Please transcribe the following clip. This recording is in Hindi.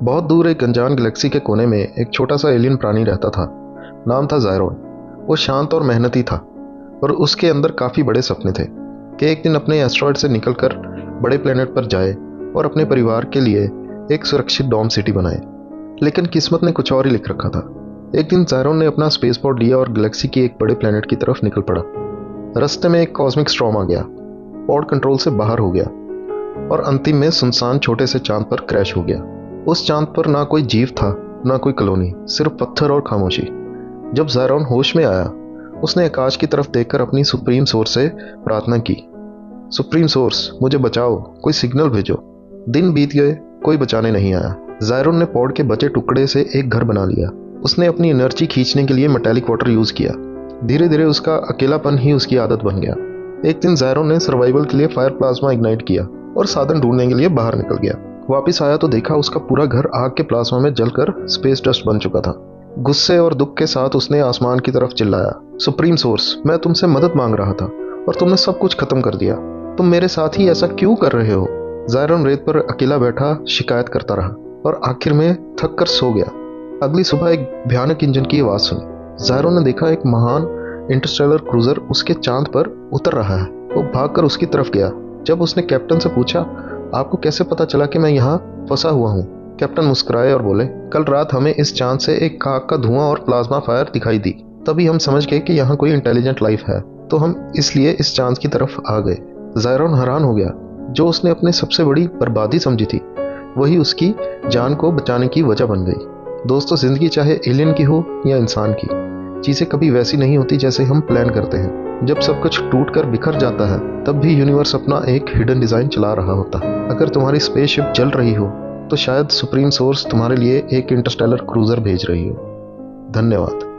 बहुत दूर एक अनजान गैलेक्सी के कोने में एक छोटा सा एलियन प्राणी रहता था। नाम था ज़ायरोन। वो शांत और मेहनती था और उसके अंदर काफ़ी बड़े सपने थे कि एक दिन अपने एस्ट्रॉयड से निकलकर बड़े प्लेनेट पर जाए और अपने परिवार के लिए एक सुरक्षित डॉम सिटी बनाए। लेकिन किस्मत ने कुछ और ही लिख रखा था। एक दिन ज़ायरोन ने अपना स्पेस पॉड लिया और गैलेक्सी की एक बड़े प्लेनेट की तरफ निकल पड़ा। रास्ते में एक कॉस्मिक स्टॉर्म आ गया, पॉड कंट्रोल से बाहर हो गया और अंतिम में सुनसान छोटे से चांद पर क्रैश हो गया। उस चांद पर ना कोई जीव था, ना कोई कॉलोनी, सिर्फ पत्थर और खामोशी। जब ज़ायरोन होश में आया, उसने आकाश की तरफ देखकर अपनी सुप्रीम सोर्स से प्रार्थना की, सुप्रीम सोर्स मुझे बचाओ, कोई सिग्नल भेजो। दिन बीत गए, कोई बचाने नहीं आया। ज़ायरोन ने पॉड के बचे टुकड़े से एक घर बना लिया। उसने अपनी एनर्जी खींचने के लिए मेटालिक वाटर यूज किया। धीरे धीरे उसका अकेलापन ही उसकी आदत बन गया। एक दिन ज़ायरोन ने सर्वाइवल के लिए फायर प्लाज्मा इग्नाइट किया और साधन ढूंढने के लिए बाहर निकल गया। वापिस आया तो देखा उसका पूरा घर आग के प्लाज्मा में जलकर स्पेस डस्ट बन चुका था। गुस्से और दुख के साथ उसने आसमान की तरफ चिल्लाया, सुप्रीम सोर्स, मैं तुमसे मदद मांग रहा था और तुमने सब कुछ खत्म कर दिया। तुम मेरे साथ ही ऐसा क्यों कर रहे हो? ज़ायरोन रेत पर अकेला बैठा शिकायत करता रहा और आखिर में थक कर सो गया। अगली सुबह एक भयानक इंजन की आवाज सुनी। ज़ायरोन ने देखा एक महान इंटरस्टेलर क्रूजर उसके चांद पर उतर रहा है। वो भागकर उसकी तरफ गया। जब उसने कैप्टन से पूछा, आपको कैसे पता चला कि मैं यहाँ फंसा हुआ हूँ? कैप्टन मुस्कुराए और बोले, कल रात हमें इस चांद से एक खाक का धुआं और प्लाज्मा फायर दिखाई दी। तभी हम समझ गए कि यहाँ कोई इंटेलिजेंट लाइफ है, तो हम इसलिए इस चांद की तरफ आ गए। ज़ायरोन हैरान हो गया। जो उसने अपनी सबसे बड़ी बर्बादी समझी थी, वही उसकी जान को बचाने की वजह बन गई। दोस्तों, जिंदगी चाहे एलियन की हो या इंसान की, चीज़ें कभी वैसी नहीं होती जैसे हम प्लान करते हैं। जब सब कुछ टूट कर बिखर जाता है, तब भी यूनिवर्स अपना एक हिडन डिज़ाइन चला रहा होता है। अगर तुम्हारी स्पेसशिप जल रही हो, तो शायद सुप्रीम सोर्स तुम्हारे लिए एक इंटरस्टेलर क्रूजर भेज रही हो। धन्यवाद।